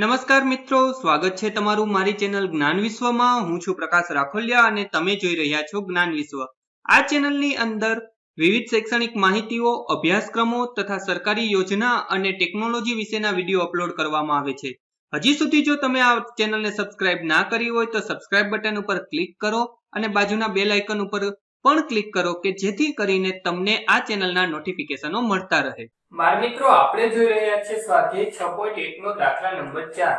નમસ્કાર મિત્રો, સ્વાગત છે તમારું મારી ચેનલ જ્ઞાન વિશ્વમાં। હું છું પ્રકાશ રાખોલિયા અને તમે જોઈ રહ્યા છો જ્ઞાન વિશ્વ। આ ચેનલની અંદર વિવિધ શૈક્ષણિક માહિતીઓ, અભ્યાસક્રમો તથા સરકારી યોજના અને ટેકનોલોજી વિશેના વિડીયો અપલોડ કરવામાં આવે છે। હજી સુધી જો તમે આ ચેનલને સબસ્ક્રાઇબ ના કરી હોય તો સબસ્ક્રાઇબ બટન ઉપર ક્લિક કરો અને બાજુના બેલ આઇકન ઉપર પણ ક્લિક કરો કે જેથી કરીને તમને આ ચેનલના નોટિફિકેશનો મળતા રહે। બાળ મિત્રો, આપણે જોઈ રહ્યા છીએ સ્વાધ્યાય 6.1 નો દાખલા નંબર 4,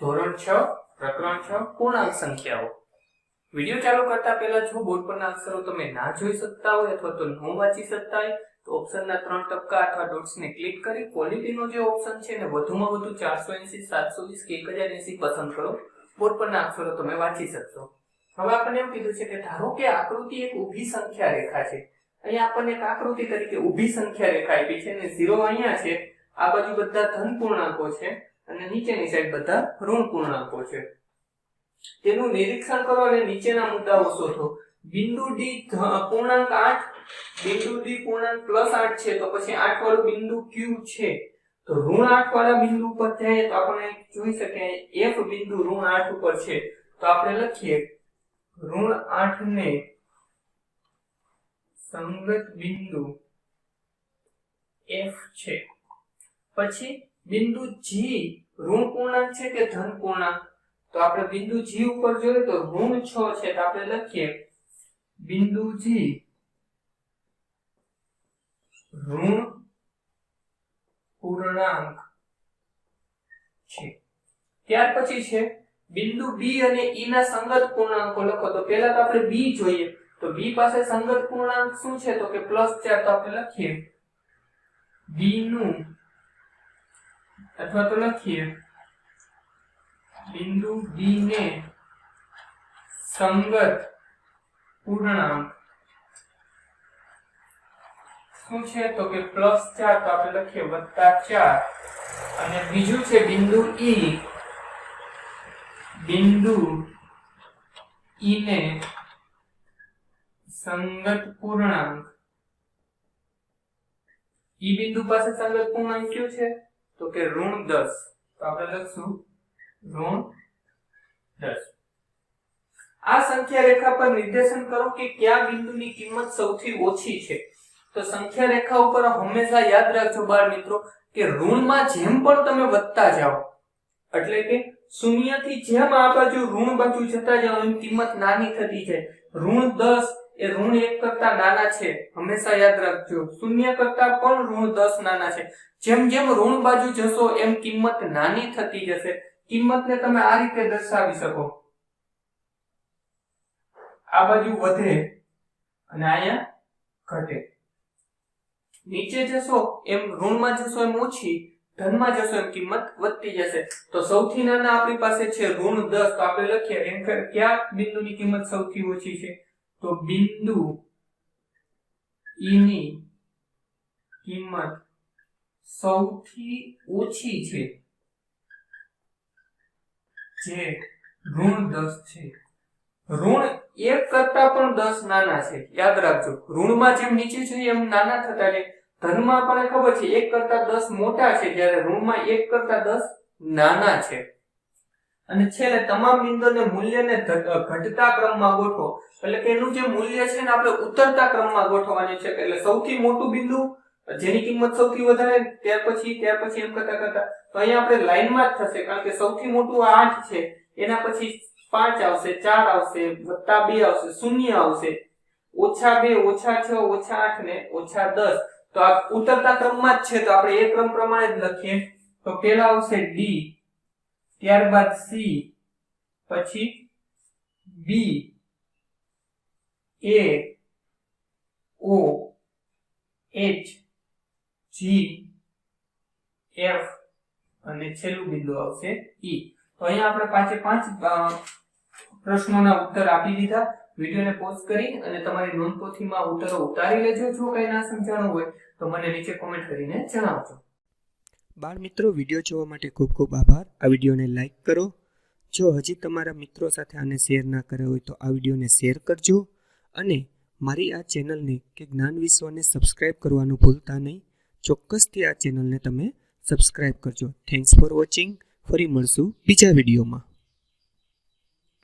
ધોરણ 6, પ્રકરણ 6, પૂર્ણાંક સંખ્યાઓ। વિડિયો ચાલુ કરતા પહેલા જો બોર્ડ પરના અક્ષરો તમે ના જોઈ શકતા હોય અથવા તો ન વાંચી શકતા હોય તો ઓપ્શનના 3 ટપકા અથવા ડોટ્સને ક્લિક કરી ક્વોલિટીનો જે ઓપ્શન છે ને વધુમાં વધુ 480, 720 કે 1080 પસંદ કરો। બોર્ડ પરના અક્ષરો તમે વાંચી શકશો। હવે આપણને એમ કીધું છે કે ધારો કે આકૃતિ એક ઊભી સંખ્યા રેખા છે। અહીંયા આપણને એક આકૃતિ તરીકે ઊભી સંખ્યા રેખા આપી છે અને 0 અહીંયા છે, આ બાજુ બધા ધન પૂર્ણાંકો છે અને નીચેની સાઈડ બધા ઋણ પૂર્ણાંકો છે। તેનું નિરીક્ષણ કરો અને નીચેના મુદ્દાઓ શોધો। બિંદુ ડી પૂર્ણાંક 8, બિંદુ ડી પૂર્ણાંક +8 છે, તો પછી 8 વાળું બિંદુ ક્યુ છે, તો ઋણ 8 વાળા બિંદુ ઉપર જાય તો આપણે જોઈ શકીએ F બિંદુ ઋણ 8 ઉપર છે, તો આપણે લખીએ ઋણ 8 ને સંગત બિંદુ F છે। પછી બિંદુ G ઋણ પૂર્ણાંક છે કે ધન પૂર્ણાંક, તો આપણે બિંદુ G ઉપર જોઈએ તો ઋણ 6 છે, તો આપણે લખીએ બિંદુ G ઋણ પૂર્ણાંક છે। ત્યાર પછી છે બિંદુ B અને E ના સંગત પૂર્ણાંકો લખો, તો પહેલા તો આપણે B જોઈએ, તો B પાસે સંગત પૂર્ણાંક શું છે તો કે +4, તો આપણે લખીએ B નું અથવા તો લખીએ બિંદુ B ને સંગત પૂર્ણાંક શું છે તો કે +4, તો આપણે લખીએ +4। અને બીજું છે બિંદુ E, બિંદુ E ને સંગત પૂર્ણાંક, ઈ બિંદુ પાસે સંગત પૂર્ણાંક કયું છે તો કે ઋણ 10, તો આપણે લખશું ઋણ 10। આ સંખ્યા રેખા પર નિર્દેશન કરો કે કયા બિંદુની કિંમત સૌથી ઓછી છે। તો સંખ્યા રેખા ઉપર હંમેશા યાદ રાખજો બાળ મિત્રો કે ઋણમાં જેમ પણ તમે વધતા જાઓ, એટલે કે શૂન્ય થી જેમ આ બાજુ ઋણ બાજુ જતા જાઓ એમ કિંમત નાની થતી જાય। ઋણ 10 એ ઋણ 1 કરતા નાના છે, હંમેશા યાદ રાખજો। શૂન્ય કરતા પણ ઋણ 10 નાના છે। જેમ જેમ ઋણ બાજુ જશો એમ કિંમત નાની થતી જશે। કિંમતને તમે આ રીતે દર્શાવી શકો, આ બાજુ વધે અને અહીંયા ઘટે। નીચે જશો એમ ઋણમાં જશો એમ ઓછી, ધનમાં જશો એમ કિંમત વધતી જશે। તો સૌથી નાના આપણી પાસે છે ઋણ 10, તો આપણે લખીએ એમ કયા બિંદુની કિંમત સૌથી ઓછી છે તો બિંદુ E ની કિંમત સૌથી ઓછી છે જે ઋણ 10 છે। ઋણ 1 કરતા પણ 10 નાના છે, યાદ રાખજો। ઋણમાં જેમ નીચે છે એમ નાના થતા જાય। ધનમાં પણ ખબર છે 1 કરતા 10 મોટા છે, જ્યારે ઋણમાં 1 કરતા 10 નાના છે। અને છેલ્લે તમામ બિંદુઓને મૂલ્યને ઘટતા ક્રમમાં ગોઠવો, એટલે કે એનું જે મૂલ્ય છે ને આપણે ઉતરતા ક્રમમાં ગોઠવવાનું છે। એટલે સૌથી મોટું બિંદુ જેની કિંમત સૌથી વધારે, ત્યાર પછી એમ કરતા કરતા, તો અહીંયા આપણે લાઈનમાં જ થશે, કારણ કે સૌથી મોટું 8 છે, એના પછી 5 આવશે, 4 આવશે, +2 આવશે, 0 આવશે, -2, -6, -8 ને -10, તો આ ઉતરતા ક્રમમાં જ છે, તો આપણે એ ક્રમ પ્રમાણે જ લખીએ। તો પહેલા આવશે D, ત્યારબાદ C, પછી B, A, O, H, G, F અને છેલ્લું બિંદુ આવશે E। તો અહીંયા આપણે 5 પ્રશ્નોના ઉત્તર આપી દીધા। વિડિયોને પોઝ કરી અને તમારી નોંધપોથીમાં ઉત્તરો ઉતારી લેજો। જો કંઈ ના સમજાણું હોય તો મને નીચે કોમેન્ટ કરીને જણાવજો। બાળ મિત્રો, વિડીયો જોવા માટે ખૂબ ખૂબ આભાર। આ વિડીયોને લાઈક કરો। જો હજી તમારા મિત્રો સાથે આને શેર ના કર્યો હોય તો આ વિડીયોને શેર કરજો અને મારી આ ચેનલને કે જ્ઞાન વિશ્વને સબસ્ક્રાઇબ કરવાનું ભૂલતા નહીં। ચોક્કસથી આ ચેનલને તમે સબસ્ક્રાઇબ કરજો। Thanks for watching. ફરી મળશું બીજા વિડીયોમાં.